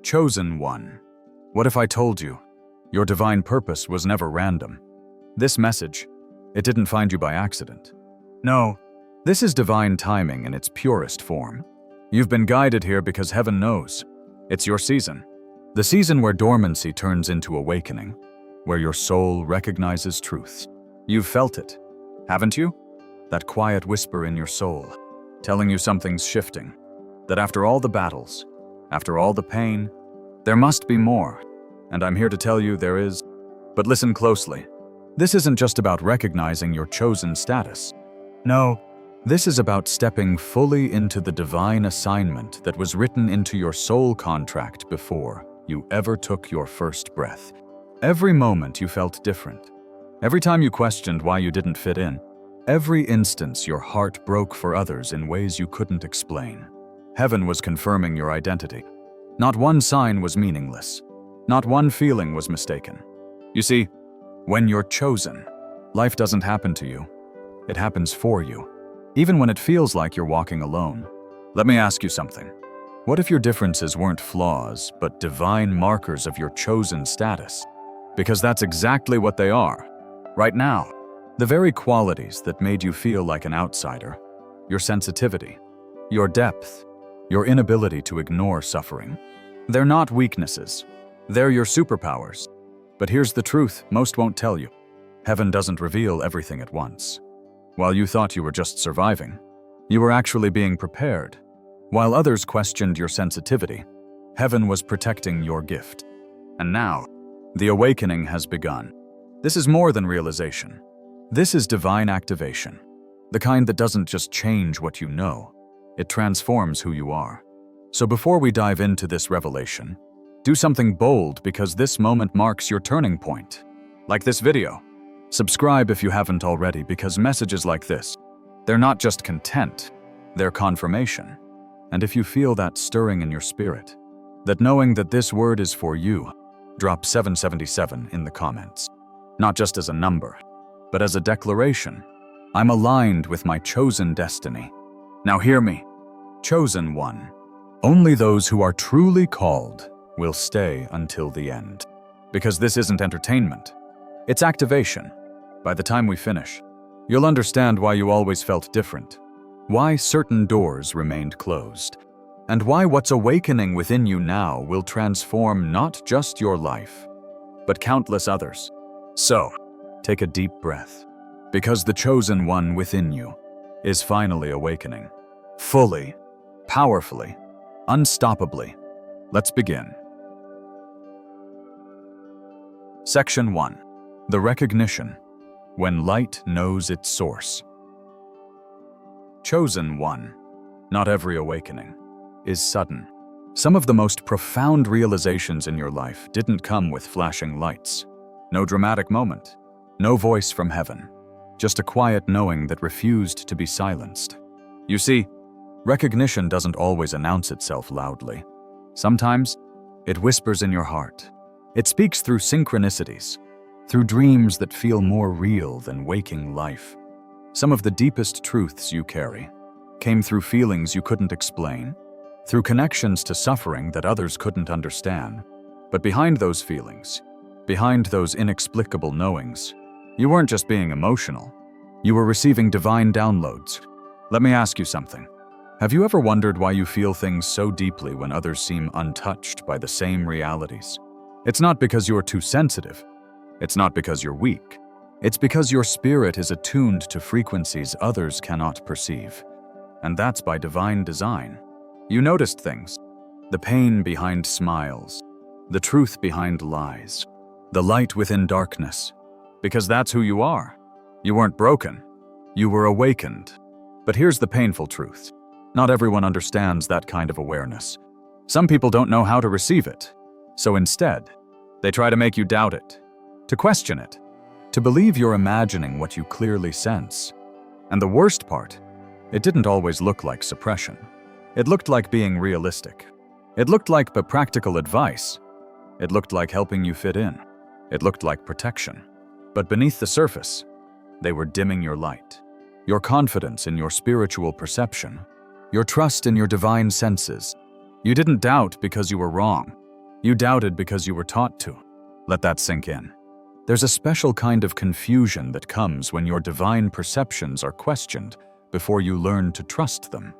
Chosen one. What if I told you? Your divine purpose was never random. This message, it didn't find you by accident. No, this is divine timing in its purest form. You've been guided here because heaven knows. It's your season. The season where dormancy turns into awakening, where your soul recognizes truths. You've felt it, haven't you? That quiet whisper in your soul, telling you something's shifting. That after all the battles, after all the pain, there must be more. And I'm here to tell you there is. But listen closely. This isn't just about recognizing your chosen status. No, this is about stepping fully into the divine assignment that was written into your soul contract before you ever took your first breath. Every moment you felt different. Every time you questioned why you didn't fit in. Every instance your heart broke for others in ways you couldn't explain. Heaven was confirming your identity. Not one sign was meaningless. Not one feeling was mistaken. You see, when you're chosen, life doesn't happen to you. It happens for you, even when it feels like you're walking alone. Let me ask you something. What if your differences weren't flaws, but divine markers of your chosen status? Because that's exactly what they are. Right now, the very qualities that made you feel like an outsider, your sensitivity, your depth, your inability to ignore suffering, they're not weaknesses. They're your superpowers. But here's the truth most won't tell you. Heaven doesn't reveal everything at once. While you thought you were just surviving, you were actually being prepared. While others questioned your sensitivity, heaven was protecting your gift. And now, the awakening has begun. This is more than realization. This is divine activation. The kind that doesn't just change what you know, it transforms who you are. So before we dive into this revelation, do something bold because this moment marks your turning point. Like this video. Subscribe if you haven't already because messages like this, they're not just content, they're confirmation. And if you feel that stirring in your spirit, that knowing that this word is for you, drop 777 in the comments. Not just as a number, but as a declaration. I'm aligned with my chosen destiny. Now hear me. Chosen one. Only those who are truly called will stay until the end. Because this isn't entertainment. It's activation. By the time we finish, you'll understand why you always felt different, why certain doors remained closed, and why what's awakening within you now will transform not just your life, but countless others. So, take a deep breath, because the chosen one within you is finally awakening. Fully, powerfully, unstoppably. Let's begin. Section 1. The recognition. When light knows its source. Chosen one. Not every awakening is sudden. Some of the most profound realizations in your life didn't come with flashing lights. No dramatic moment. No voice from heaven. Just a quiet knowing that refused to be silenced. You see, recognition doesn't always announce itself loudly. Sometimes, it whispers in your heart. It speaks through synchronicities, through dreams that feel more real than waking life. Some of the deepest truths you carry came through feelings you couldn't explain, through connections to suffering that others couldn't understand. But behind those feelings, behind those inexplicable knowings, you weren't just being emotional. You were receiving divine downloads. Let me ask you something. Have you ever wondered why you feel things so deeply when others seem untouched by the same realities? It's not because you're too sensitive. It's not because you're weak. It's because your spirit is attuned to frequencies others cannot perceive. And that's by divine design. You noticed things. The pain behind smiles. The truth behind lies. The light within darkness. Because that's who you are. You weren't broken. You were awakened. But here's the painful truth. Not everyone understands that kind of awareness. Some people don't know how to receive it. So instead, they try to make you doubt it, to question it, to believe you're imagining what you clearly sense. And the worst part, it didn't always look like suppression. It looked like being realistic. It looked like practical advice. It looked like helping you fit in. It looked like protection. But beneath the surface, they were dimming your light, your confidence in your spiritual perception, your trust in your divine senses. You didn't doubt because you were wrong. You doubted because you were taught to. Let that sink in. There's a special kind of confusion that comes when your divine perceptions are questioned before you learn to trust them.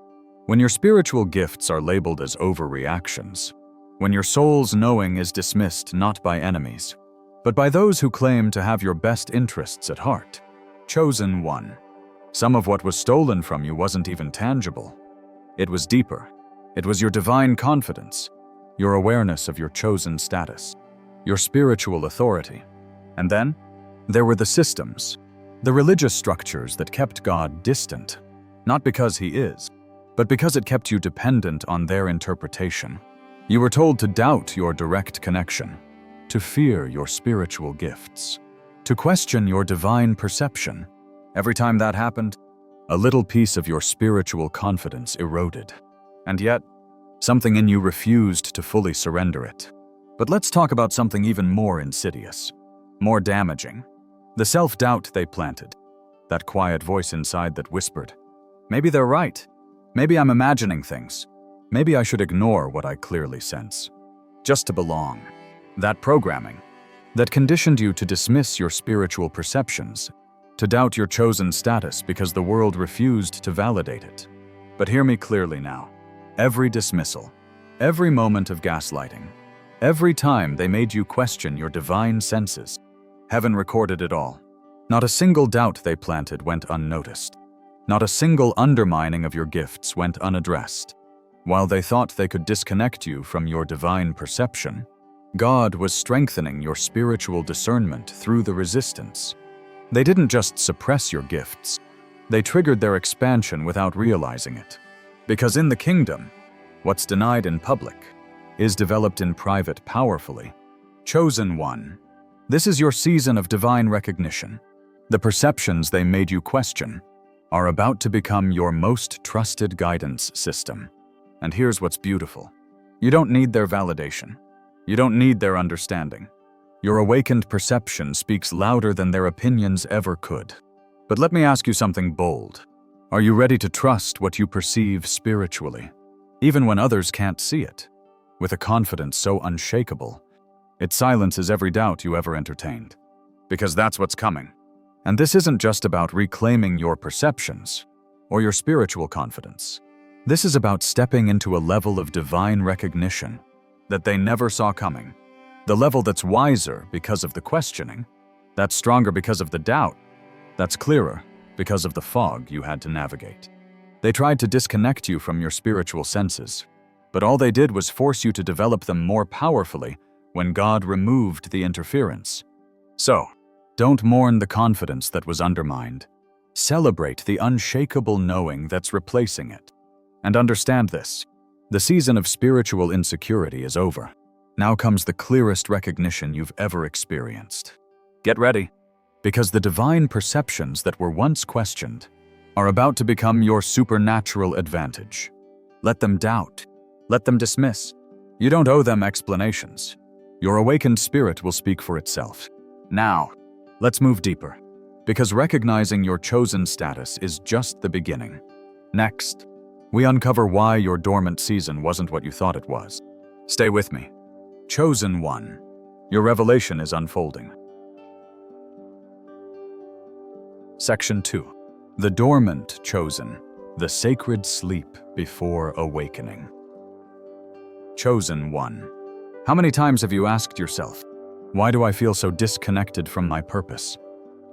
When your spiritual gifts are labeled as overreactions. When your soul's knowing is dismissed not by enemies, but by those who claim to have your best interests at heart. Chosen one. Some of what was stolen from you wasn't even tangible. It was deeper. It was your divine confidence, your awareness of your chosen status, your spiritual authority. And then, there were the systems, the religious structures that kept God distant, not because He is, but because it kept you dependent on their interpretation. You were told to doubt your direct connection, to fear your spiritual gifts, to question your divine perception. Every time that happened, a little piece of your spiritual confidence eroded. And yet, something in you refused to fully surrender it. But let's talk about something even more insidious, more damaging. The self-doubt they planted. That quiet voice inside that whispered, maybe they're right. Maybe I'm imagining things. Maybe I should ignore what I clearly sense. Just to belong. That programming that conditioned you to dismiss your spiritual perceptions, to doubt your chosen status because the world refused to validate it. But hear me clearly now. Every dismissal, every moment of gaslighting, every time they made you question your divine senses, heaven recorded it all. Not a single doubt they planted went unnoticed. Not a single undermining of your gifts went unaddressed. While they thought they could disconnect you from your divine perception, God was strengthening your spiritual discernment through the resistance. They didn't just suppress your gifts. They triggered their expansion without realizing it. Because in the kingdom, what's denied in public is developed in private powerfully. Chosen one. This is your season of divine recognition. The perceptions they made you question are about to become your most trusted guidance system. And here's what's beautiful. You don't need their validation. You don't need their understanding. Your awakened perception speaks louder than their opinions ever could. But let me ask you something bold. Are you ready to trust what you perceive spiritually, even when others can't see it? With a confidence so unshakable, it silences every doubt you ever entertained. Because that's what's coming. And this isn't just about reclaiming your perceptions or your spiritual confidence. This is about stepping into a level of divine recognition that they never saw coming. The level that's wiser because of the questioning, that's stronger because of the doubt, that's clearer because of the fog you had to navigate. They tried to disconnect you from your spiritual senses, but all they did was force you to develop them more powerfully when God removed the interference. So, don't mourn the confidence that was undermined. Celebrate the unshakable knowing that's replacing it. And understand this. The season of spiritual insecurity is over. Now comes the clearest recognition you've ever experienced. Get ready, because the divine perceptions that were once questioned are about to become your supernatural advantage. Let them doubt. Let them dismiss. You don't owe them explanations. Your awakened spirit will speak for itself. Now, let's move deeper, because recognizing your chosen status is just the beginning. Next, we uncover why your dormant season wasn't what you thought it was. Stay with me. Chosen one. Your revelation is unfolding. Section 2. The dormant chosen. The sacred sleep before awakening. Chosen one. How many times have you asked yourself, why do I feel so disconnected from my purpose?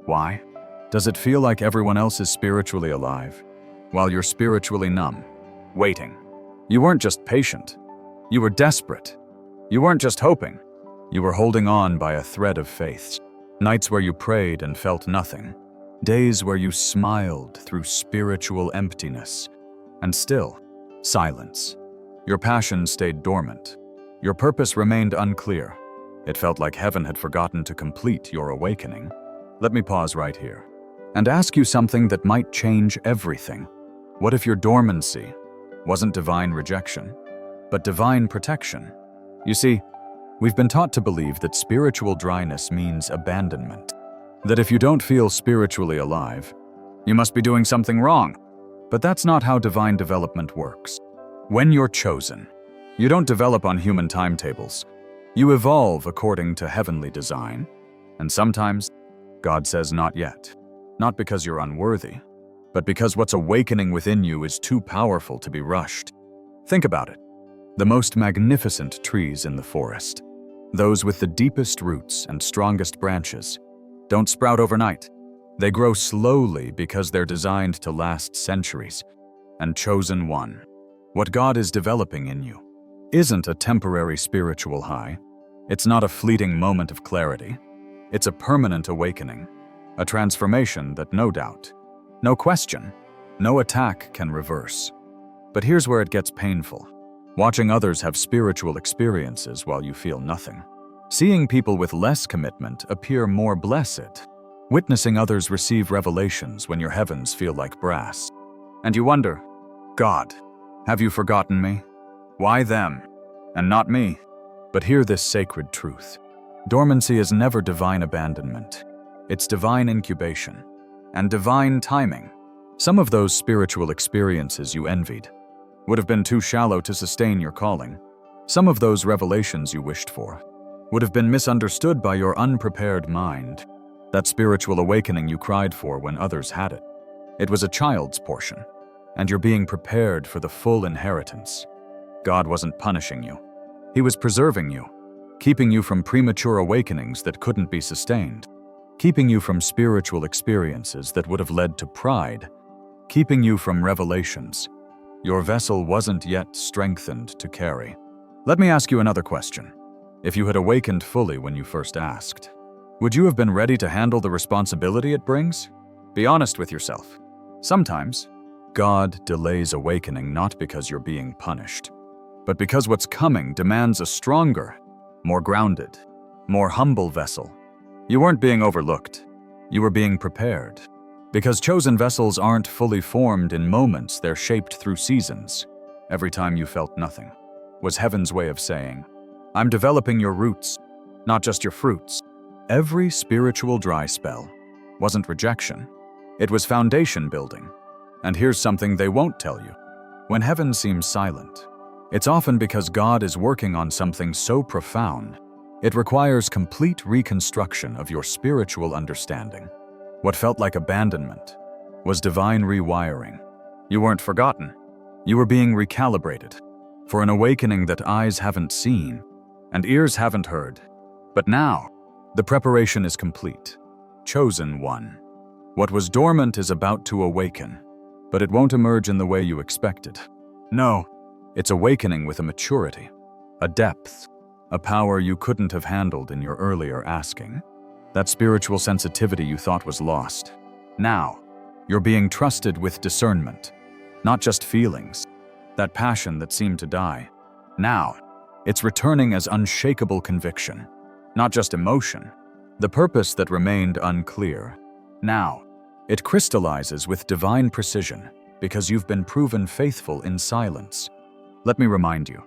Why? Does it feel like everyone else is spiritually alive, while you're spiritually numb, waiting? You weren't just patient. You were desperate. You weren't just hoping. You were holding on by a thread of faith. Nights where you prayed and felt nothing. Days where you smiled through spiritual emptiness. And still, silence. Your passion stayed dormant. Your purpose remained unclear. It felt like heaven had forgotten to complete your awakening. Let me pause right here and ask you something that might change everything. What if your dormancy wasn't divine rejection, but divine protection? You see, we've been taught to believe that spiritual dryness means abandonment. That if you don't feel spiritually alive, you must be doing something wrong. But that's not how divine development works. When you're chosen, you don't develop on human timetables. You evolve according to heavenly design, and sometimes God says not yet. Not because you're unworthy, but because what's awakening within you is too powerful to be rushed. Think about it. The most magnificent trees in the forest, those with the deepest roots and strongest branches, don't sprout overnight. They grow slowly because they're designed to last centuries. And chosen one, what God is developing in you, isn't a temporary spiritual high. It's not a fleeting moment of clarity. It's a permanent awakening, a transformation that no doubt, no question, no attack can reverse. But here's where it gets painful. Watching others have spiritual experiences while you feel nothing. Seeing people with less commitment appear more blessed. Witnessing others receive revelations when your heavens feel like brass. And you wonder, God, have you forgotten me? Why them, and not me? But hear this sacred truth. Dormancy is never divine abandonment. It's divine incubation and divine timing. Some of those spiritual experiences you envied would have been too shallow to sustain your calling. Some of those revelations you wished for would have been misunderstood by your unprepared mind. That spiritual awakening you cried for when others had it. It was a child's portion, and you're being prepared for the full inheritance. God wasn't punishing you. He was preserving you, keeping you from premature awakenings that couldn't be sustained, keeping you from spiritual experiences that would have led to pride, keeping you from revelations your vessel wasn't yet strengthened to carry. Let me ask you another question. If you had awakened fully when you first asked, would you have been ready to handle the responsibility it brings? Be honest with yourself. Sometimes, God delays awakening not because you're being punished, but because what's coming demands a stronger, more grounded, more humble vessel. You weren't being overlooked. You were being prepared. Because chosen vessels aren't fully formed in moments, they're shaped through seasons. Every time you felt nothing was heaven's way of saying, I'm developing your roots, not just your fruits. Every spiritual dry spell wasn't rejection. It was foundation building. And here's something they won't tell you. When heaven seems silent, it's often because God is working on something so profound. It requires complete reconstruction of your spiritual understanding. What felt like abandonment was divine rewiring. You weren't forgotten. You were being recalibrated for an awakening that eyes haven't seen and ears haven't heard. But now, the preparation is complete. Chosen one. What was dormant is about to awaken, but it won't emerge in the way you expected. No, it's awakening with a maturity, a depth, a power you couldn't have handled in your earlier asking. That spiritual sensitivity you thought was lost. Now, you're being trusted with discernment, not just feelings. That passion that seemed to die. Now, it's returning as unshakable conviction, not just emotion. The purpose that remained unclear. Now, it crystallizes with divine precision because you've been proven faithful in silence. Let me remind you,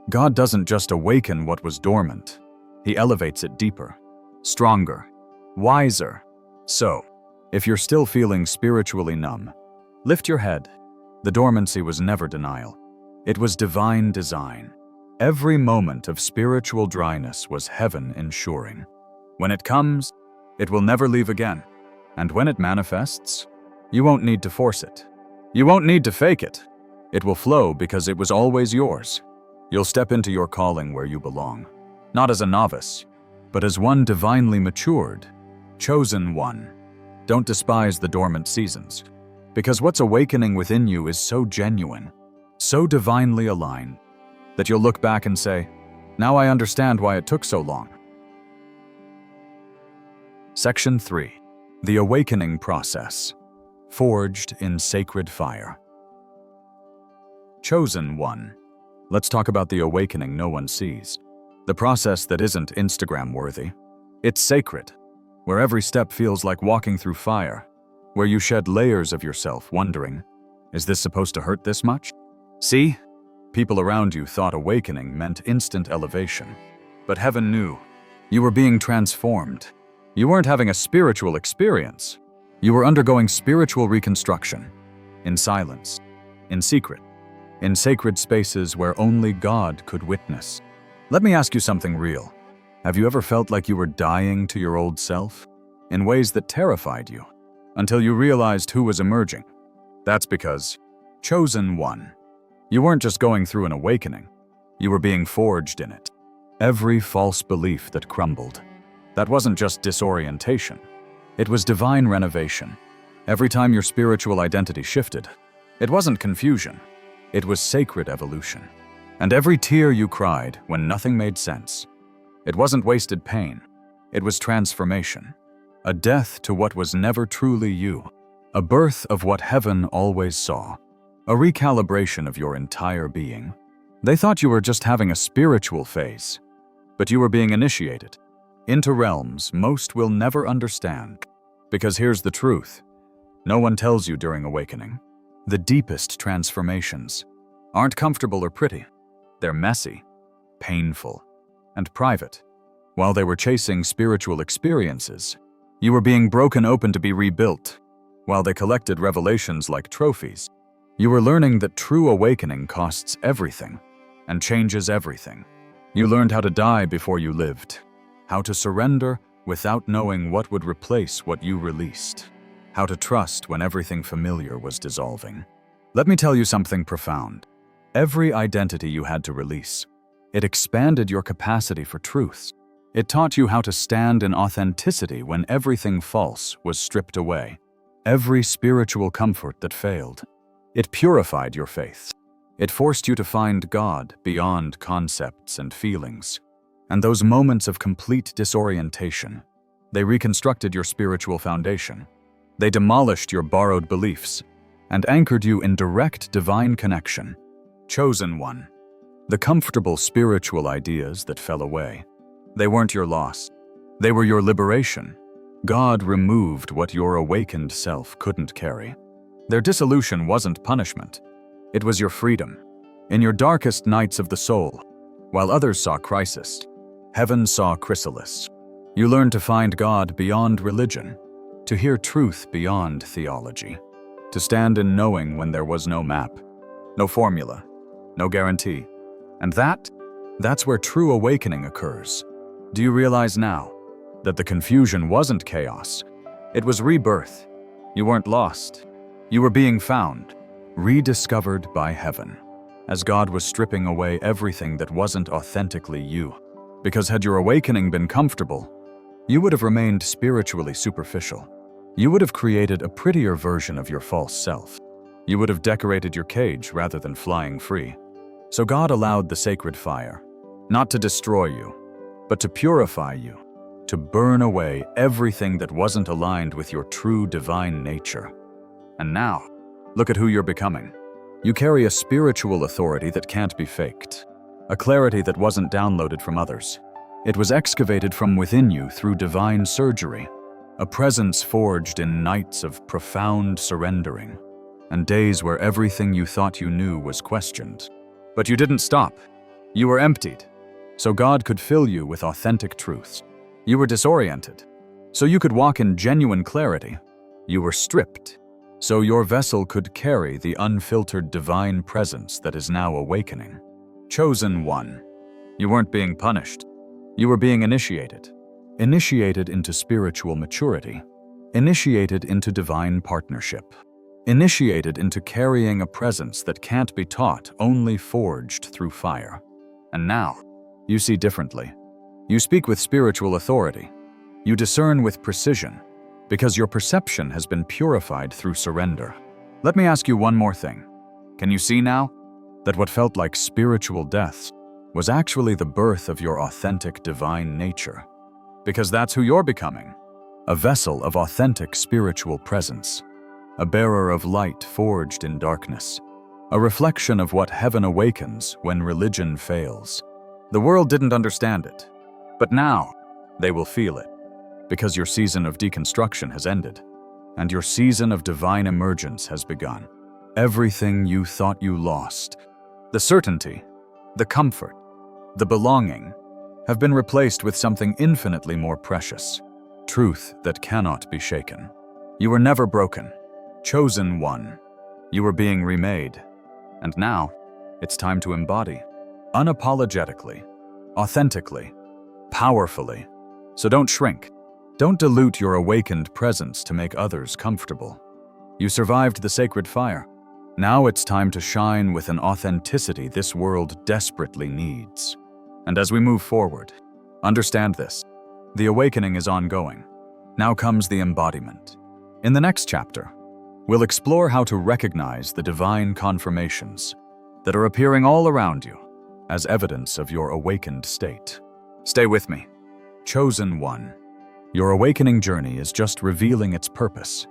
God doesn't just awaken what was dormant. He elevates it deeper, stronger, wiser. So, if you're still feeling spiritually numb, lift your head. The dormancy was never denial. It was divine design. Every moment of spiritual dryness was heaven ensuring. When it comes, it will never leave again. And when it manifests, you won't need to force it. You won't need to fake it. It will flow because it was always yours. You'll step into your calling where you belong, not as a novice, but as one divinely matured, chosen one. Don't despise the dormant seasons, because what's awakening within you is so genuine, so divinely aligned, that you'll look back and say, now I understand why it took so long. Section 3. The Awakening Process. Forged in Sacred Fire. Chosen one. Let's talk about the awakening no one sees. The process that isn't Instagram-worthy. It's sacred, where every step feels like walking through fire, where you shed layers of yourself wondering, is this supposed to hurt this much? See? People around you thought awakening meant instant elevation. But heaven knew. You were being transformed. You weren't having a spiritual experience. You were undergoing spiritual reconstruction. In silence. In secret. In sacred spaces where only God could witness. Let me ask you something real. Have you ever felt like you were dying to your old self? In ways that terrified you, until you realized who was emerging? That's because, chosen one, you weren't just going through an awakening, you were being forged in it. Every false belief that crumbled, that wasn't just disorientation, it was divine renovation. Every time your spiritual identity shifted, it wasn't confusion, it was sacred evolution. And every tear you cried when nothing made sense, it wasn't wasted pain, it was transformation. A death to what was never truly you, a birth of what heaven always saw, a recalibration of your entire being. They thought you were just having a spiritual phase, but you were being initiated into realms most will never understand. Because here's the truth, no one tells you during awakening. The deepest transformations aren't comfortable or pretty. They're messy, painful, and private. While they were chasing spiritual experiences, you were being broken open to be rebuilt. While they collected revelations like trophies, you were learning that true awakening costs everything and changes everything. You learned how to die before you lived, how to surrender without knowing what would replace what you released, how to trust when everything familiar was dissolving. Let me tell you something profound. Every identity you had to release, it expanded your capacity for truth. It taught you how to stand in authenticity when everything false was stripped away. Every spiritual comfort that failed, it purified your faith. It forced you to find God beyond concepts and feelings. And those moments of complete disorientation, they reconstructed your spiritual foundation. They demolished your borrowed beliefs and anchored you in direct divine connection. Chosen one. The comfortable spiritual ideas that fell away, they weren't your loss. They were your liberation. God removed what your awakened self couldn't carry. Their dissolution wasn't punishment. It was your freedom. In your darkest nights of the soul, while others saw crisis, heaven saw chrysalis. You learned to find God beyond religion, to hear truth beyond theology, to stand in knowing when there was no map, no formula, no guarantee. And that's where true awakening occurs. Do you realize now that the confusion wasn't chaos? It was rebirth. You weren't lost. You were being found, rediscovered by heaven, as God was stripping away everything that wasn't authentically you. Because had your awakening been comfortable, you would have remained spiritually superficial. You would have created a prettier version of your false self. You would have decorated your cage rather than flying free. So God allowed the sacred fire, not to destroy you, but to purify you, to burn away everything that wasn't aligned with your true divine nature. And now, look at who you're becoming. You carry a spiritual authority that can't be faked, a clarity that wasn't downloaded from others. It was excavated from within you through divine surgery, a presence forged in nights of profound surrendering, and days where everything you thought you knew was questioned. But you didn't stop. You were emptied, so God could fill you with authentic truths. You were disoriented, so you could walk in genuine clarity. You were stripped, so your vessel could carry the unfiltered divine presence that is now awakening. Chosen one. You weren't being punished. You were being initiated. Initiated into spiritual maturity. Initiated into divine partnership. Initiated into carrying a presence that can't be taught, only forged through fire. And now, you see differently. You speak with spiritual authority. You discern with precision, because your perception has been purified through surrender. Let me ask you one more thing. Can you see now that what felt like spiritual death was actually the birth of your authentic divine nature? Because that's who you're becoming. A vessel of authentic spiritual presence. A bearer of light forged in darkness. A reflection of what heaven awakens when religion fails. The world didn't understand it, but now they will feel it. Because your season of deconstruction has ended, and your season of divine emergence has begun. Everything you thought you lost, the certainty, the comfort, the belonging, have been replaced with something infinitely more precious. Truth that cannot be shaken. You were never broken. Chosen one. You were being remade. And now, it's time to embody. Unapologetically. Authentically. powerfully. So don't shrink. Don't dilute your awakened presence to make others comfortable. You survived the sacred fire. Now it's time to shine with an authenticity this world desperately needs. And as we move forward, understand this. The awakening is ongoing. Now comes the embodiment. In the next chapter, we'll explore how to recognize the divine confirmations that are appearing all around you as evidence of your awakened state. Stay with me. Chosen one. Your awakening journey is just revealing its purpose.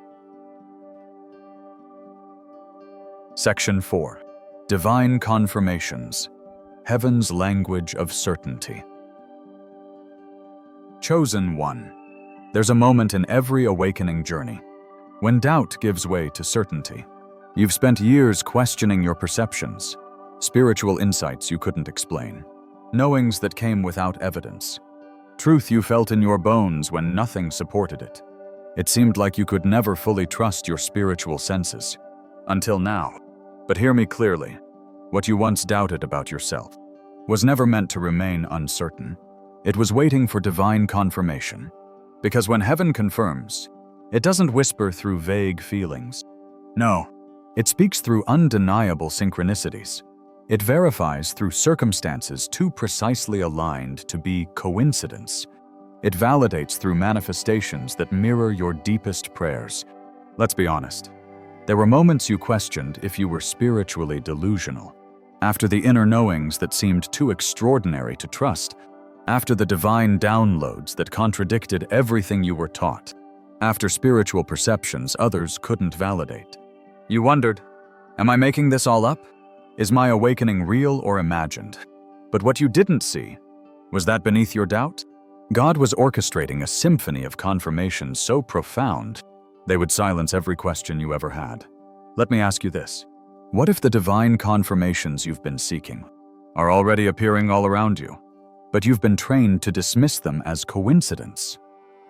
Section 4. Divine Confirmations. Heaven's Language of Certainty. Chosen one. There's a moment in every awakening journey when doubt gives way to certainty. You've spent years questioning your perceptions, spiritual insights you couldn't explain, knowings that came without evidence, truth you felt in your bones when nothing supported it. It seemed like you could never fully trust your spiritual senses. Until now. But hear me clearly. What you once doubted about yourself was never meant to remain uncertain. It was waiting for divine confirmation. Because when heaven confirms, it doesn't whisper through vague feelings. No, it speaks through undeniable synchronicities. It verifies through circumstances too precisely aligned to be coincidence. It validates through manifestations that mirror your deepest prayers. Let's be honest. There were moments you questioned if you were spiritually delusional. After the inner knowings that seemed too extraordinary to trust. After the divine downloads that contradicted everything you were taught. After spiritual perceptions others couldn't validate. You wondered, am I making this all up? Is my awakening real or imagined? But what you didn't see, was that beneath your doubt? God was orchestrating a symphony of confirmations so profound, they would silence every question you ever had. Let me ask you this. What if the divine confirmations you've been seeking are already appearing all around you, but you've been trained to dismiss them as coincidence?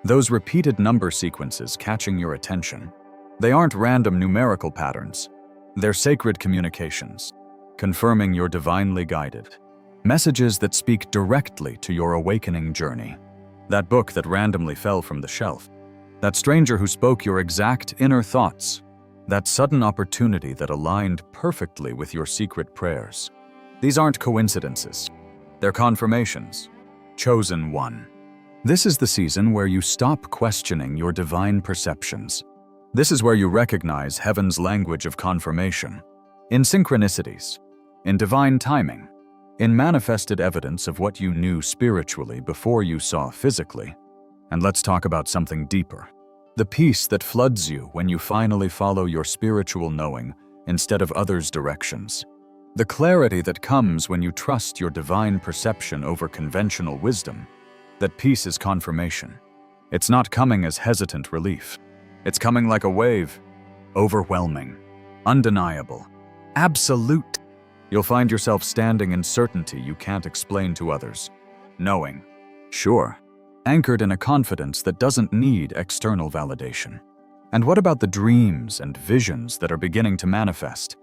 Those repeated number sequences catching your attention, they aren't random numerical patterns. They're sacred communications, confirming you're divinely guided. Messages that speak directly to your awakening journey. That book that randomly fell from the shelf. That stranger who spoke your exact inner thoughts. That sudden opportunity that aligned perfectly with your secret prayers. These aren't coincidences. They're confirmations. Chosen one. This is the season where you stop questioning your divine perceptions. This is where you recognize heaven's language of confirmation. In synchronicities. In divine timing. In manifested evidence of what you knew spiritually before you saw physically. And let's talk about something deeper. The peace that floods you when you finally follow your spiritual knowing instead of others' directions. The clarity that comes when you trust your divine perception over conventional wisdom. That peace is confirmation. It's not coming as hesitant relief. It's coming like a wave. Overwhelming. Undeniable. Absolute. You'll find yourself standing in certainty you can't explain to others. Knowing. Sure. Anchored in a confidence that doesn't need external validation. And what about the dreams and visions that are beginning to manifest?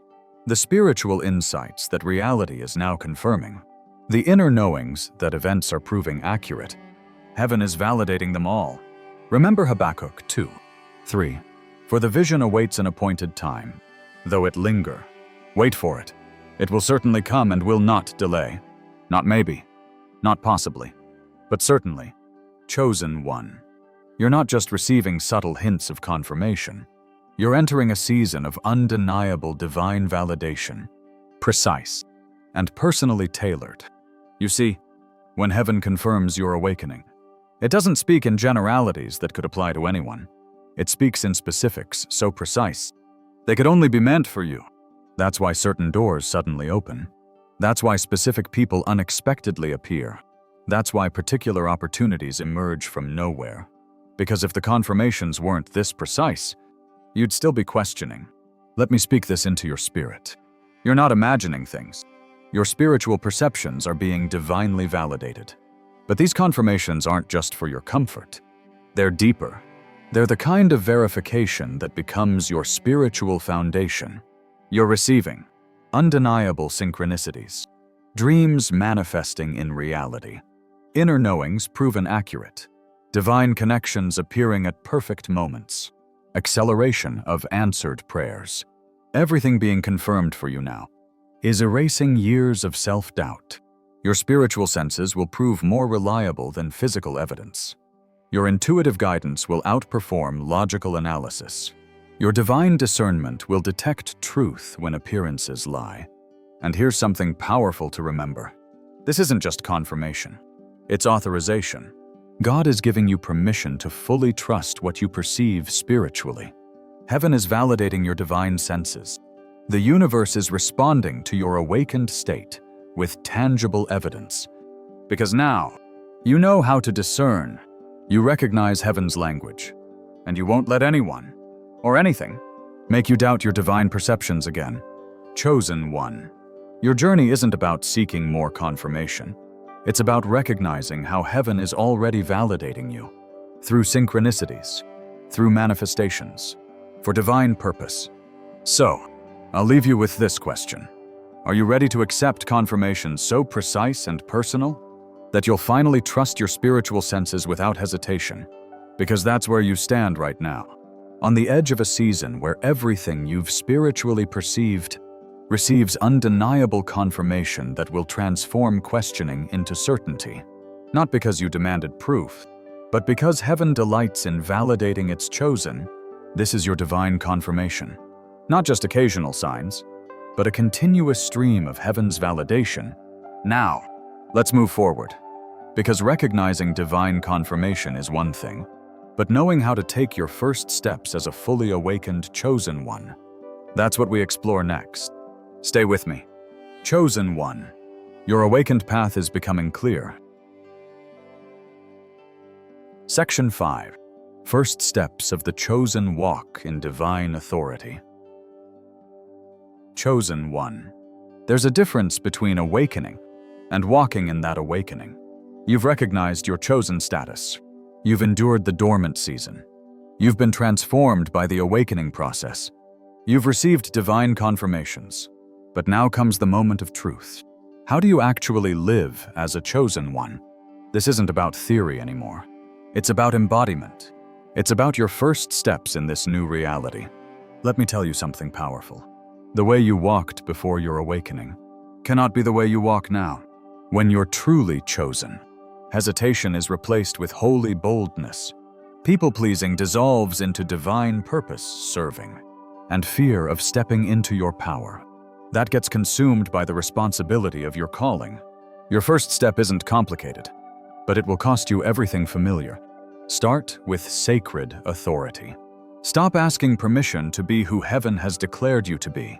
The spiritual insights that reality is now confirming. The inner knowings that events are proving accurate. Heaven is validating them all. Remember Habakkuk 2:3. For the vision awaits an appointed time. Though it linger, wait for it. It will certainly come and will not delay. Not maybe, not possibly, but certainly. Chosen one. You're not just receiving subtle hints of confirmation. You're entering a season of undeniable divine validation. Precise and personally tailored. You see, when heaven confirms your awakening, it doesn't speak in generalities that could apply to anyone. It speaks in specifics so precise, they could only be meant for you. That's why certain doors suddenly open. That's why specific people unexpectedly appear. That's why particular opportunities emerge from nowhere. Because if the confirmations weren't this precise, you'd still be questioning. Let me speak this into your spirit. You're not imagining things. Your spiritual perceptions are being divinely validated. But these confirmations aren't just for your comfort. They're deeper. They're the kind of verification that becomes your spiritual foundation. You're receiving undeniable synchronicities, dreams manifesting in reality, inner knowings proven accurate, divine connections appearing at perfect moments, acceleration of answered prayers. Everything being confirmed for you now is erasing years of self-doubt. Your spiritual senses will prove more reliable than physical evidence. Your intuitive guidance will outperform logical analysis. Your divine discernment will detect truth when appearances lie. And here's something powerful to remember. This isn't just confirmation. It's authorization. God is giving you permission to fully trust what you perceive spiritually. Heaven is validating your divine senses. The universe is responding to your awakened state with tangible evidence. Because now, you know how to discern. You recognize heaven's language, and you won't let anyone, or anything, make you doubt your divine perceptions again. Chosen one. Your journey isn't about seeking more confirmation. It's about recognizing how heaven is already validating you, through synchronicities, through manifestations, for divine purpose. So, I'll leave you with this question. Are you ready to accept confirmation so precise and personal that you'll finally trust your spiritual senses without hesitation? Because that's where you stand right now, on the edge of a season where everything you've spiritually perceived receives undeniable confirmation that will transform questioning into certainty. Not because you demanded proof, but because heaven delights in validating its chosen. This is your divine confirmation. Not just occasional signs, but a continuous stream of heaven's validation. Now, let's move forward. Because recognizing divine confirmation is one thing, but knowing how to take your first steps as a fully awakened chosen one, that's what we explore next. Stay with me. Chosen one. Your awakened path is becoming clear. Section 5. First steps of the chosen walk in divine authority. Chosen one. There's a difference between awakening and walking in that awakening. You've recognized your chosen status. You've endured the dormant season. You've been transformed by the awakening process. You've received divine confirmations. But now comes the moment of truth. How do you actually live as a chosen one? This isn't about theory anymore. It's about embodiment. It's about your first steps in this new reality. Let me tell you something powerful. The way you walked before your awakening cannot be the way you walk now. When you're truly chosen, hesitation is replaced with holy boldness. People-pleasing dissolves into divine purpose serving, and fear of stepping into your power. That gets consumed by the responsibility of your calling. Your first step isn't complicated, but it will cost you everything familiar. Start with sacred authority. Stop asking permission to be who heaven has declared you to be.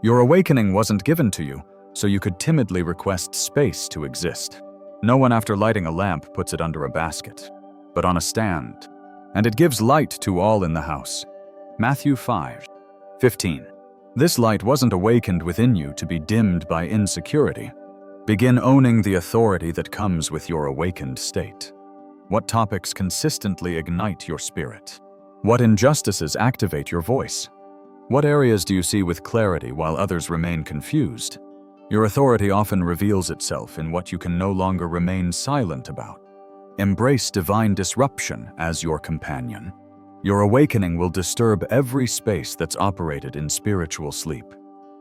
Your awakening wasn't given to you, so you could timidly request space to exist. No one after lighting a lamp puts it under a basket, but on a stand, and it gives light to all in the house. Matthew 5:15. This light wasn't awakened within you to be dimmed by insecurity. Begin owning the authority that comes with your awakened state. What topics consistently ignite your spirit? What injustices activate your voice? What areas do you see with clarity while others remain confused? Your authority often reveals itself in what you can no longer remain silent about. Embrace divine disruption as your companion. Your awakening will disturb every space that's operated in spiritual sleep.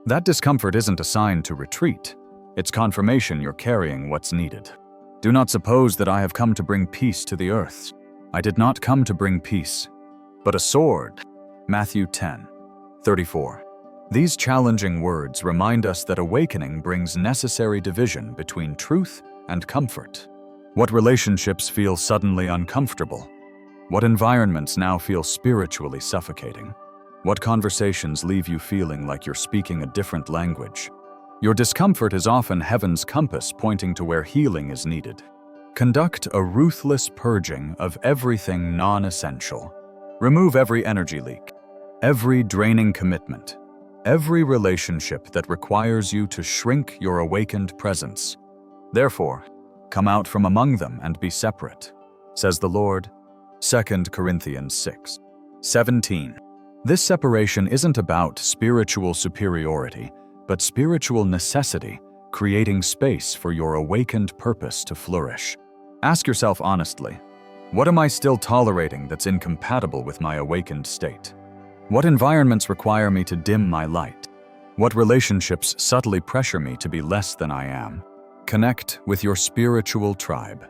That discomfort isn't a sign to retreat. It's confirmation you're carrying what's needed. Do not suppose that I have come to bring peace to the earth. I did not come to bring peace, but a sword. Matthew 10:34. These challenging words remind us that awakening brings necessary division between truth and comfort. What relationships feel suddenly uncomfortable? What environments now feel spiritually suffocating? What conversations leave you feeling like you're speaking a different language? Your discomfort is often heaven's compass pointing to where healing is needed. Conduct a ruthless purging of everything non-essential. Remove every energy leak, every draining commitment, every relationship that requires you to shrink your awakened presence. Therefore, come out from among them and be separate, says the Lord. 2 Corinthians 6:17. This separation isn't about spiritual superiority, but spiritual necessity, creating space for your awakened purpose to flourish. Ask yourself honestly, what am I still tolerating that's incompatible with my awakened state? What environments require me to dim my light? What relationships subtly pressure me to be less than I am? Connect with your spiritual tribe.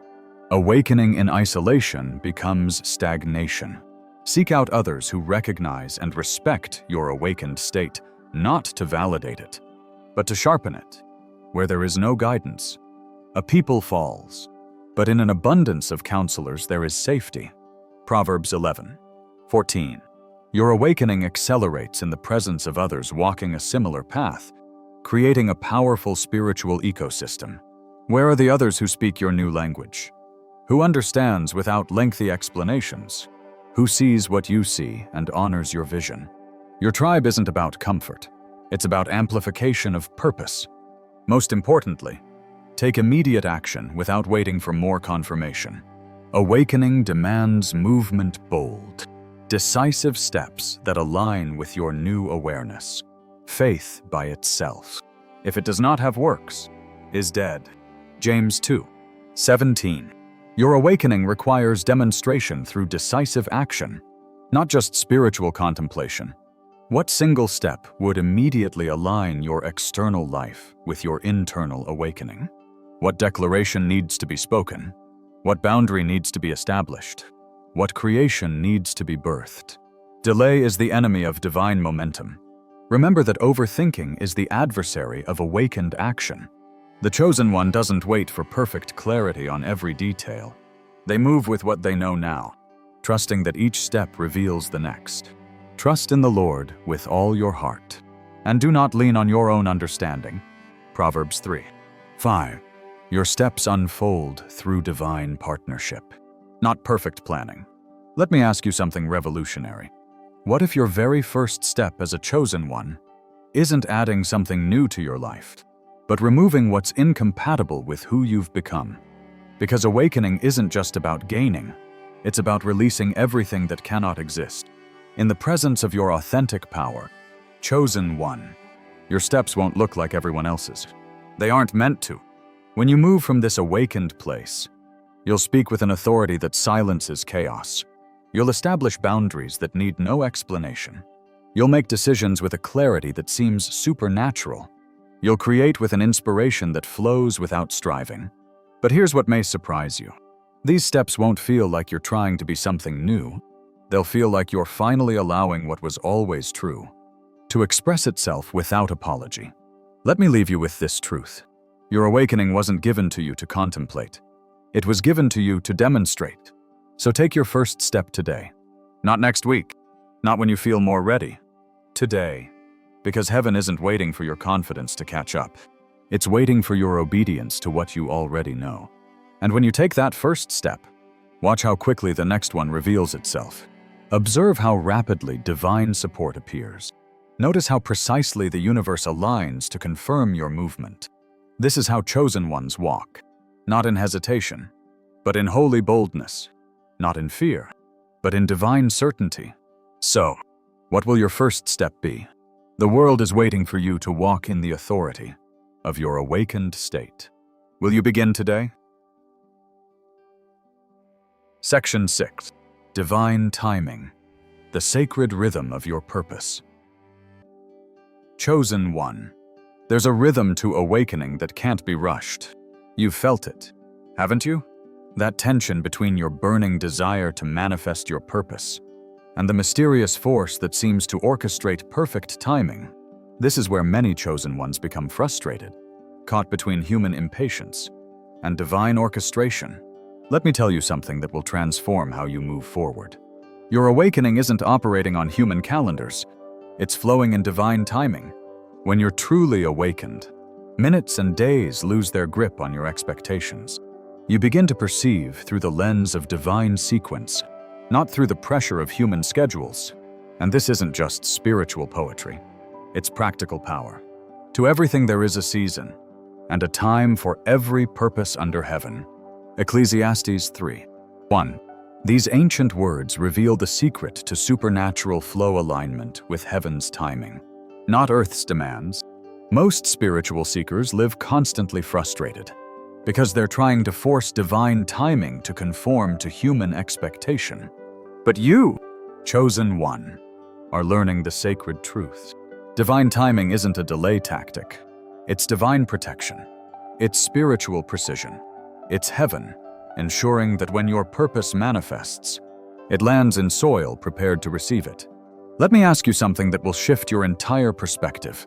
Awakening in isolation becomes stagnation. Seek out others who recognize and respect your awakened state, not to validate it, but to sharpen it. Where there is no guidance, a people falls, but in an abundance of counselors there is safety. Proverbs 11:14. Your awakening accelerates in the presence of others walking a similar path, creating a powerful spiritual ecosystem. Where are the others who speak your new language? Who understands without lengthy explanations? Who sees what you see and honors your vision? Your tribe isn't about comfort. It's about amplification of purpose. Most importantly, take immediate action without waiting for more confirmation. Awakening demands movement bold, decisive steps that align with your new awareness. Faith by itself, if it does not have works, is dead. James 2:17. Your awakening requires demonstration through decisive action, not just spiritual contemplation. What single step would immediately align your external life with your internal awakening? What declaration needs to be spoken? What boundary needs to be established? What creation needs to be birthed? Delay is the enemy of divine momentum. Remember that overthinking is the adversary of awakened action. The chosen one doesn't wait for perfect clarity on every detail. They move with what they know now, trusting that each step reveals the next. Trust in the Lord with all your heart, and do not lean on your own understanding. Proverbs 3:5. Your steps unfold through divine partnership, not perfect planning. Let me ask you something revolutionary. What if your very first step as a chosen one isn't adding something new to your life, but removing what's incompatible with who you've become? Because awakening isn't just about gaining, it's about releasing everything that cannot exist. In the presence of your authentic power, chosen one, your steps won't look like everyone else's. They aren't meant to. When you move from this awakened place, you'll speak with an authority that silences chaos. You'll establish boundaries that need no explanation. You'll make decisions with a clarity that seems supernatural. You'll create with an inspiration that flows without striving. But here's what may surprise you. These steps won't feel like you're trying to be something new. They'll feel like you're finally allowing what was always true to express itself without apology. Let me leave you with this truth. Your awakening wasn't given to you to contemplate. It was given to you to demonstrate. So take your first step today. Not next week. Not when you feel more ready. Today. Because heaven isn't waiting for your confidence to catch up. It's waiting for your obedience to what you already know. And when you take that first step, watch how quickly the next one reveals itself. Observe how rapidly divine support appears. Notice how precisely the universe aligns to confirm your movement. This is how chosen ones walk, not in hesitation, but in holy boldness, not in fear, but in divine certainty. So, what will your first step be? The world is waiting for you to walk in the authority of your awakened state. Will you begin today? Section 6. Divine timing, the sacred rhythm of your purpose. Chosen one. There's a rhythm to awakening that can't be rushed. You've felt it, haven't you? That tension between your burning desire to manifest your purpose and the mysterious force that seems to orchestrate perfect timing. This is where many chosen ones become frustrated, caught between human impatience and divine orchestration. Let me tell you something that will transform how you move forward. Your awakening isn't operating on human calendars. It's flowing in divine timing. When you're truly awakened, minutes and days lose their grip on your expectations. You begin to perceive through the lens of divine sequence, not through the pressure of human schedules. And this isn't just spiritual poetry. It's practical power. To everything there is a season, and a time for every purpose under heaven. Ecclesiastes 3:1. These ancient words reveal the secret to supernatural flow alignment with heaven's timing, not Earth's demands. Most spiritual seekers live constantly frustrated. because they're trying to force divine timing to conform to human expectation. But you, chosen one, are learning the sacred truths. Divine timing isn't a delay tactic. It's divine protection. It's spiritual precision. It's heaven, ensuring that when your purpose manifests, it lands in soil prepared to receive it. Let me ask you something that will shift your entire perspective.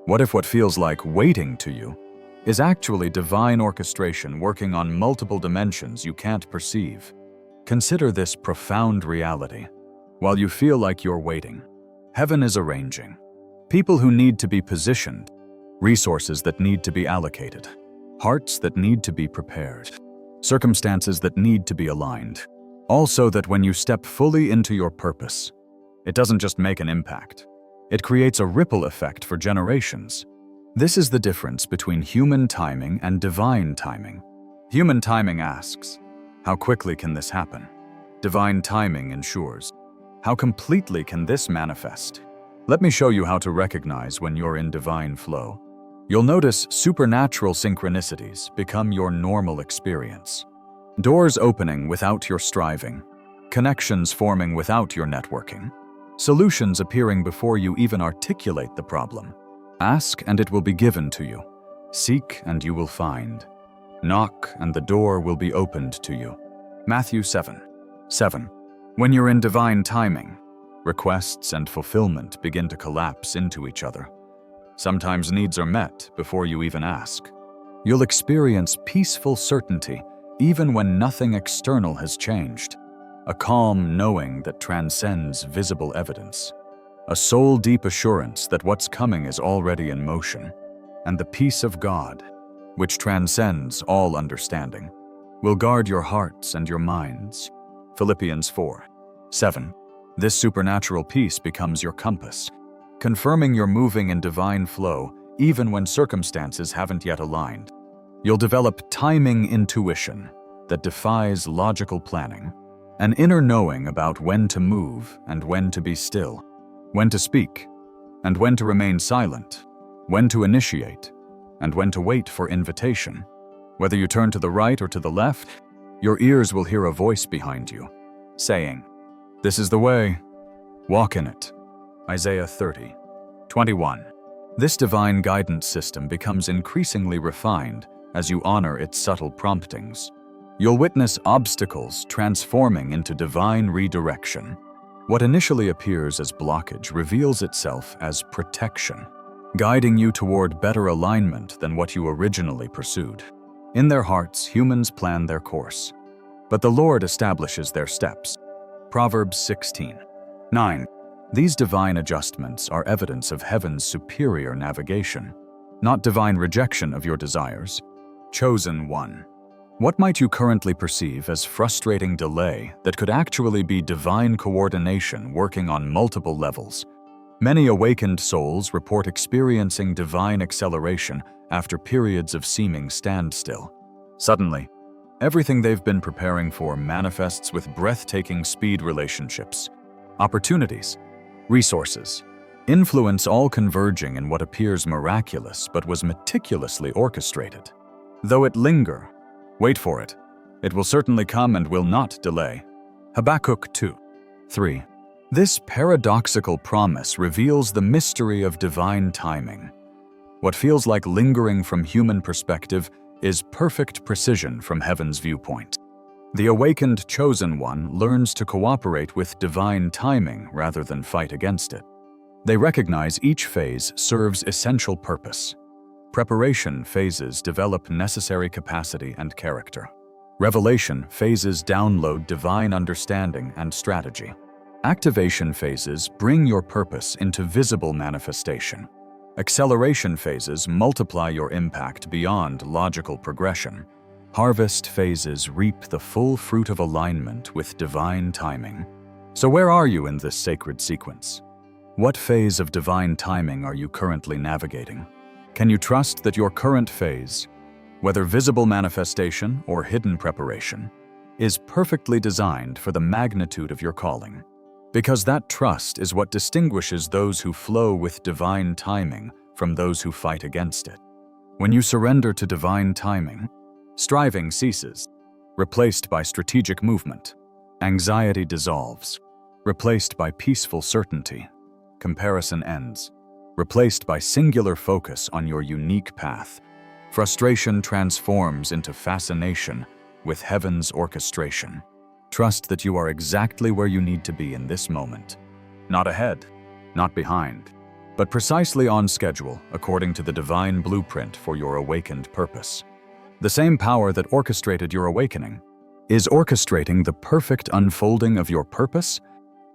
What if what feels like waiting to you is actually divine orchestration working on multiple dimensions you can't perceive? Consider this profound reality. While you feel like you're waiting, heaven is arranging. People who need to be positioned, resources that need to be allocated, hearts that need to be prepared, circumstances that need to be aligned. Also that when you step fully into your purpose, it doesn't just make an impact. It creates a ripple effect for generations. This is the difference between human timing and divine timing. Human timing asks, how quickly can this happen? Divine timing ensures, how completely can this manifest? Let me show you how to recognize when you're in divine flow. You'll notice supernatural synchronicities become your normal experience. Doors opening without your striving, connections forming without your networking, solutions appearing before you even articulate the problem. Ask and it will be given to you. Seek and you will find. Knock and the door will be opened to you. Matthew 7:7. When you're in divine timing, requests and fulfillment begin to collapse into each other. Sometimes needs are met before you even ask. You'll experience peaceful certainty even when nothing external has changed. A calm knowing that transcends visible evidence. A soul-deep assurance that what's coming is already in motion. And the peace of God, which transcends all understanding, will guard your hearts and your minds. Philippians 4:7. This supernatural peace becomes your compass, confirming you're moving in divine flow even when circumstances haven't yet aligned. You'll develop timing intuition that defies logical planning, an inner knowing about when to move and when to be still, when to speak and when to remain silent, when to initiate and when to wait for invitation. Whether you turn to the right or to the left, your ears will hear a voice behind you, saying, "This is the way, walk in it." Isaiah 30:21. This divine guidance system becomes increasingly refined as you honor its subtle promptings. You'll witness obstacles transforming into divine redirection. What initially appears as blockage reveals itself as protection, guiding you toward better alignment than what you originally pursued. In their hearts, humans plan their course, but the Lord establishes their steps. Proverbs 16:9. These divine adjustments are evidence of heaven's superior navigation, not divine rejection of your desires. Chosen one. What might you currently perceive as frustrating delay that could actually be divine coordination working on multiple levels? Many awakened souls report experiencing divine acceleration after periods of seeming standstill. Suddenly, everything they've been preparing for manifests with breathtaking speed. Relationships, opportunities, resources, influence all converging in what appears miraculous but was meticulously orchestrated. Though it linger, wait for it. It will certainly come and will not delay. Habakkuk 2:3. This paradoxical promise reveals the mystery of divine timing. What feels like lingering from human perspective is perfect precision from heaven's viewpoint. The awakened chosen one learns to cooperate with divine timing rather than fight against it. They recognize each phase serves essential purpose. Preparation phases develop necessary capacity and character. Revelation phases download divine understanding and strategy. Activation phases bring your purpose into visible manifestation. Acceleration phases multiply your impact beyond logical progression. Harvest phases reap the full fruit of alignment with divine timing. So where are you in this sacred sequence? What phase of divine timing are you currently navigating? Can you trust that your current phase, whether visible manifestation or hidden preparation, is perfectly designed for the magnitude of your calling? Because that trust is what distinguishes those who flow with divine timing from those who fight against it. When you surrender to divine timing, Striving ceases, replaced by strategic movement. Anxiety dissolves, replaced by peaceful certainty. Comparison ends, replaced by singular focus on your unique path. Frustration transforms into fascination with heaven's orchestration. Trust that you are exactly where you need to be in this moment. Not ahead, not behind, but precisely on schedule according to the divine blueprint for your awakened purpose. The same power that orchestrated your awakening is orchestrating the perfect unfolding of your purpose.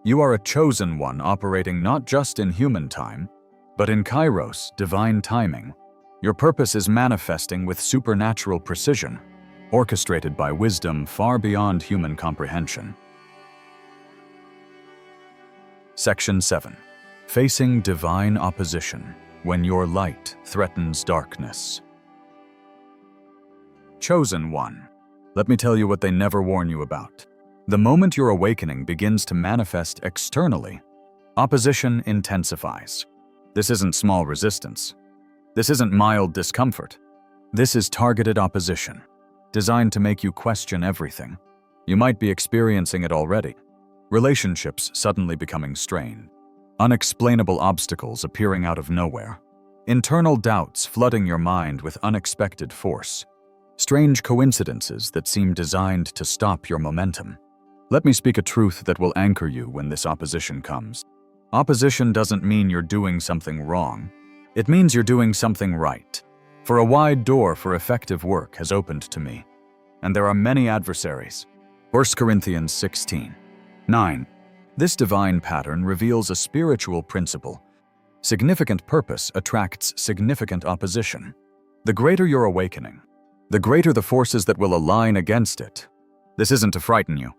You are a chosen one operating not just in human time, but in Kairos, divine timing. Your purpose is manifesting with supernatural precision, orchestrated by wisdom far beyond human comprehension. Section 7. Facing divine opposition when your light threatens darkness. Chosen one. Let me tell you what they never warn you about. The moment your awakening begins to manifest externally, opposition intensifies. This isn't small resistance. This isn't mild discomfort. This is targeted opposition, designed to make you question everything. You might be experiencing it already. Relationships suddenly becoming strained. Unexplainable obstacles appearing out of nowhere. Internal doubts flooding your mind with unexpected force. Strange coincidences that seem designed to stop your momentum. Let me speak a truth that will anchor you when this opposition comes. Opposition doesn't mean you're doing something wrong. It means you're doing something right. For a wide door for effective work has opened to me, and there are many adversaries. 1 Corinthians 16:9. This divine pattern reveals a spiritual principle. Significant purpose attracts significant opposition. The greater your awakening, the greater the forces that will align against it. This isn't to frighten you,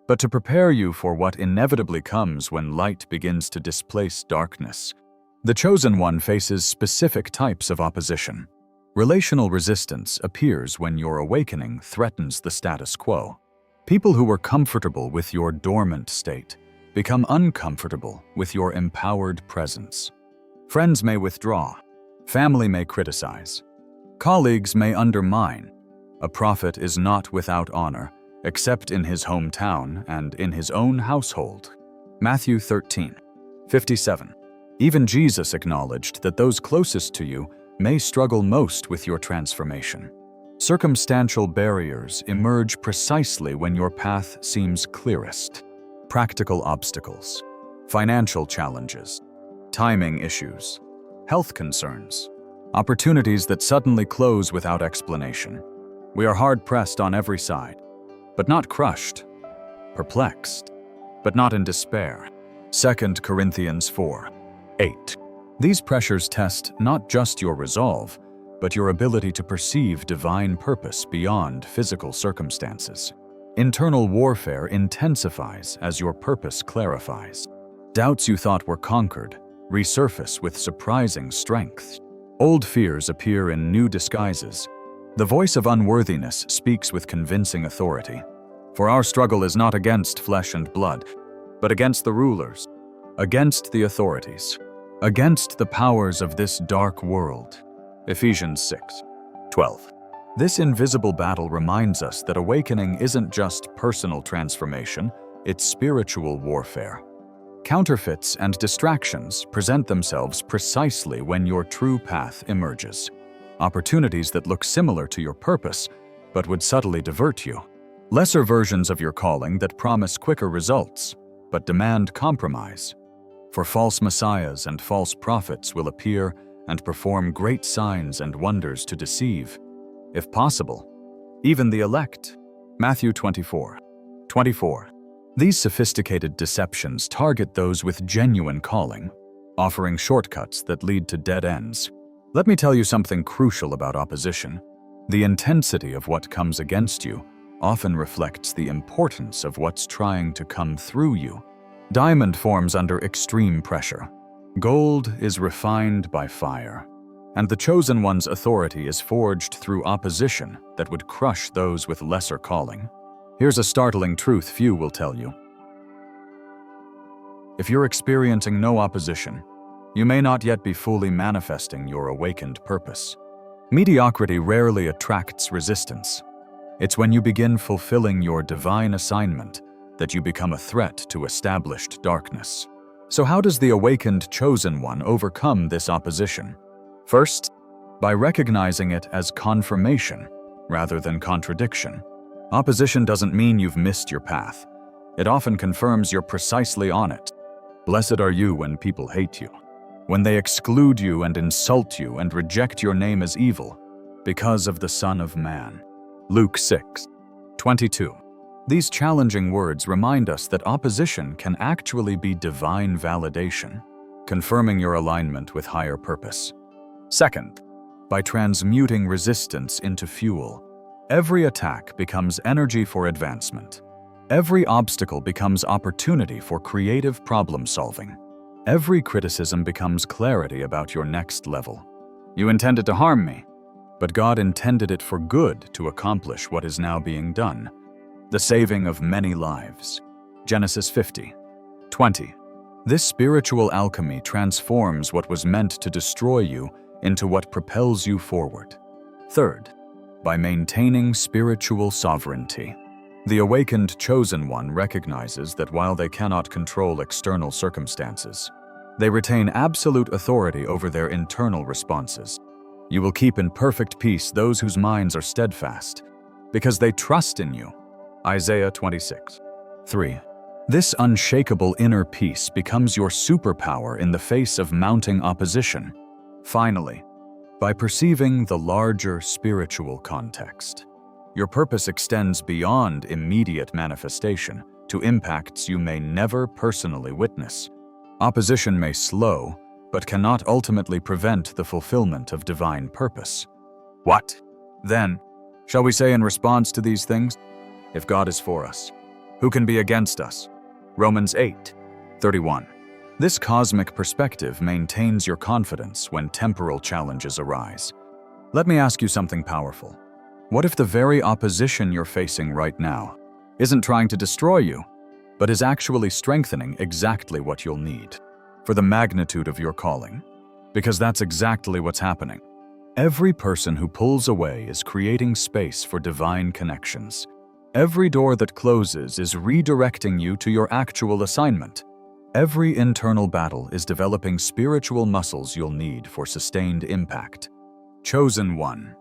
but to prepare you for what inevitably comes when light begins to displace darkness. The chosen one faces specific types of opposition. Relational resistance appears when your awakening threatens the status quo. People who were comfortable with your dormant state become uncomfortable with your empowered presence. Friends may withdraw. Family may criticize. Colleagues may undermine. A prophet is not without honor, except in his hometown and in his own household. Matthew 13:57. Even Jesus acknowledged that those closest to you may struggle most with your transformation. Circumstantial barriers emerge precisely when your path seems clearest. Practical obstacles, financial challenges, timing issues, health concerns, opportunities that suddenly close without explanation. We are hard-pressed on every side, but not crushed, perplexed, but not in despair. 2 Corinthians 4:8. These pressures test not just your resolve, but your ability to perceive divine purpose beyond physical circumstances. Internal warfare intensifies as your purpose clarifies. Doubts you thought were conquered resurface with surprising strength. Old fears appear in new disguises. The voice of unworthiness speaks with convincing authority. For our struggle is not against flesh and blood, but against the rulers, against the authorities, against the powers of this dark world. Ephesians 6:12. This invisible battle reminds us that awakening isn't just personal transformation, it's spiritual warfare. Counterfeits and distractions present themselves precisely when your true path emerges. Opportunities that look similar to your purpose, but would subtly divert you. Lesser versions of your calling that promise quicker results, but demand compromise. For false messiahs and false prophets will appear and perform great signs and wonders to deceive, if possible, even the elect. Matthew 24:24. These sophisticated deceptions target those with genuine calling, offering shortcuts that lead to dead ends. Let me tell you something crucial about opposition. The intensity of what comes against you often reflects the importance of what's trying to come through you. Diamond forms under extreme pressure. Gold is refined by fire, and the chosen one's authority is forged through opposition that would crush those with lesser calling. Here's a startling truth few will tell you. If you're experiencing no opposition, you may not yet be fully manifesting your awakened purpose. Mediocrity rarely attracts resistance. It's when you begin fulfilling your divine assignment that you become a threat to established darkness. So how does the awakened chosen one overcome this opposition? First, by recognizing it as confirmation rather than contradiction. Opposition doesn't mean you've missed your path. It often confirms you're precisely on it. Blessed are you when people hate you, when they exclude you and insult you and reject your name as evil, because of the Son of Man. Luke 6:22. These challenging words remind us that opposition can actually be divine validation, confirming your alignment with higher purpose. Second, by transmuting resistance into fuel, every attack becomes energy for advancement. Every obstacle becomes opportunity for creative problem solving. Every criticism becomes clarity about your next level. You intended to harm me, but God intended it for good to accomplish what is now being done, the saving of many lives. Genesis 50:20. This spiritual alchemy transforms what was meant to destroy you into what propels you forward. Third, by maintaining spiritual sovereignty. The awakened chosen one recognizes that while they cannot control external circumstances, they retain absolute authority over their internal responses. You will keep in perfect peace those whose minds are steadfast, because they trust in you. Isaiah 26:3. This unshakable inner peace becomes your superpower in the face of mounting opposition. Finally, by perceiving the larger spiritual context, your purpose extends beyond immediate manifestation to impacts you may never personally witness. Opposition may slow, but cannot ultimately prevent the fulfillment of divine purpose. What, then, shall we say in response to these things? If God is for us, who can be against us? Romans 8:31. This cosmic perspective maintains your confidence when temporal challenges arise. Let me ask you something powerful. What if the very opposition you're facing right now isn't trying to destroy you, but is actually strengthening exactly what you'll need for the magnitude of your calling? Because that's exactly what's happening. Every person who pulls away is creating space for divine connections. Every door that closes is redirecting you to your actual assignment. Every internal battle is developing spiritual muscles you'll need for sustained impact. Chosen one,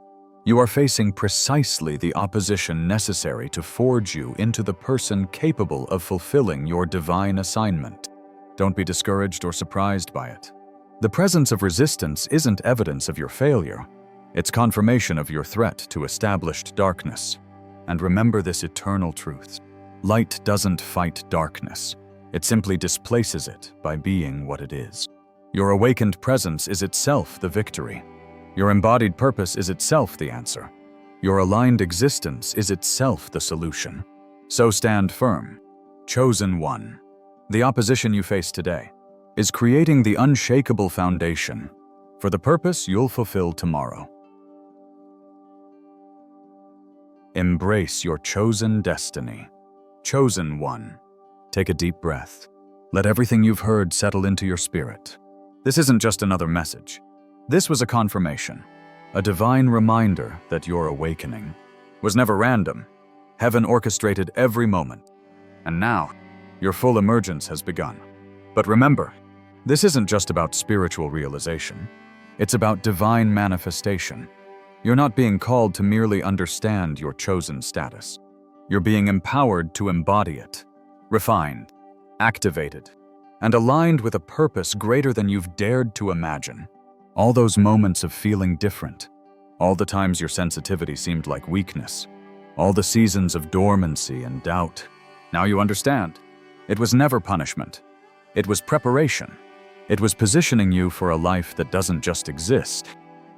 you are facing precisely the opposition necessary to forge you into the person capable of fulfilling your divine assignment. Don't be discouraged or surprised by it. The presence of resistance isn't evidence of your failure. It's confirmation of your threat to established darkness. And remember this eternal truth. Light doesn't fight darkness. It simply displaces it by being what it is. Your awakened presence is itself the victory. Your embodied purpose is itself the answer. Your aligned existence is itself the solution. So stand firm. Chosen one. The opposition you face today is creating the unshakable foundation for the purpose you'll fulfill tomorrow. Embrace your chosen destiny. Chosen one. Take a deep breath. Let everything you've heard settle into your spirit. This isn't just another message. This was a confirmation, a divine reminder that your awakening was never random. Heaven orchestrated every moment. And now, your full emergence has begun. But remember, this isn't just about spiritual realization. It's about divine manifestation. You're not being called to merely understand your chosen status. You're being empowered to embody it, refined, activated, and aligned with a purpose greater than you've dared to imagine. All those moments of feeling different, all the times your sensitivity seemed like weakness, all the seasons of dormancy and doubt. Now you understand. It was never punishment. It was preparation. It was positioning you for a life that doesn't just exist,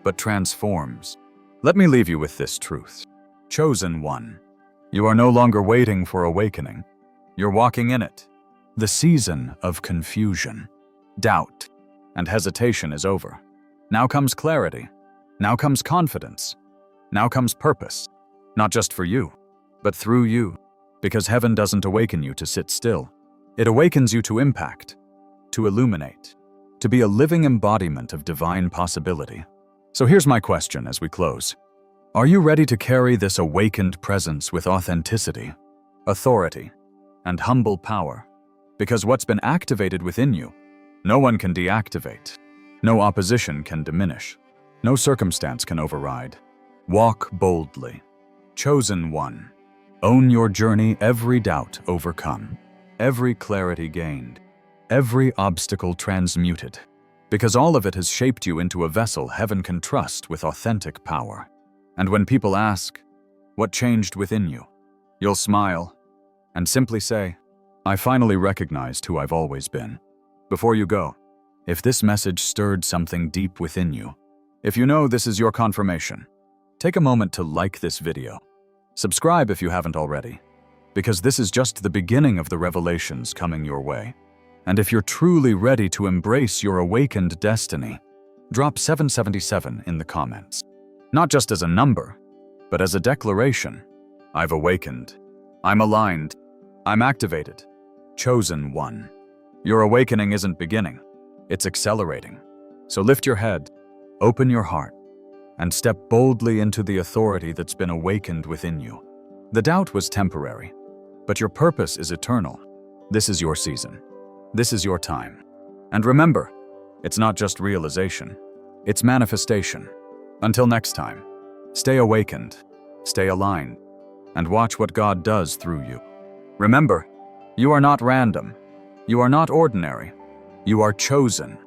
but transforms. Let me leave you with this truth. Chosen one. You are no longer waiting for awakening. You're walking in it. The season of confusion, doubt, and hesitation is over. Now comes clarity. Now comes confidence. Now comes purpose. Not just for you, but through you. Because heaven doesn't awaken you to sit still. It awakens you to impact, to illuminate, to be a living embodiment of divine possibility. So here's my question as we close. Are you ready to carry this awakened presence with authenticity, authority, and humble power? Because what's been activated within you, no one can deactivate. No opposition can diminish. No circumstance can override. Walk boldly. Chosen one. Own your journey, every doubt overcome, every clarity gained, every obstacle transmuted. Because all of it has shaped you into a vessel heaven can trust with authentic power. And when people ask, what changed within you? You'll smile and simply say, I finally recognized who I've always been. Before you go, if this message stirred something deep within you, if you know this is your confirmation, take a moment to like this video. Subscribe if you haven't already, because this is just the beginning of the revelations coming your way. And if you're truly ready to embrace your awakened destiny, drop 777 in the comments. Not just as a number, but as a declaration. I've awakened. I'm aligned. I'm activated. Chosen one. Your awakening isn't beginning. It's accelerating. So lift your head, open your heart, and step boldly into the authority that's been awakened within you. The doubt was temporary, but your purpose is eternal. This is your season. This is your time. And remember, it's not just realization, it's manifestation. Until next time, stay awakened, stay aligned, and watch what God does through you. Remember, you are not random. You are not ordinary. You are chosen.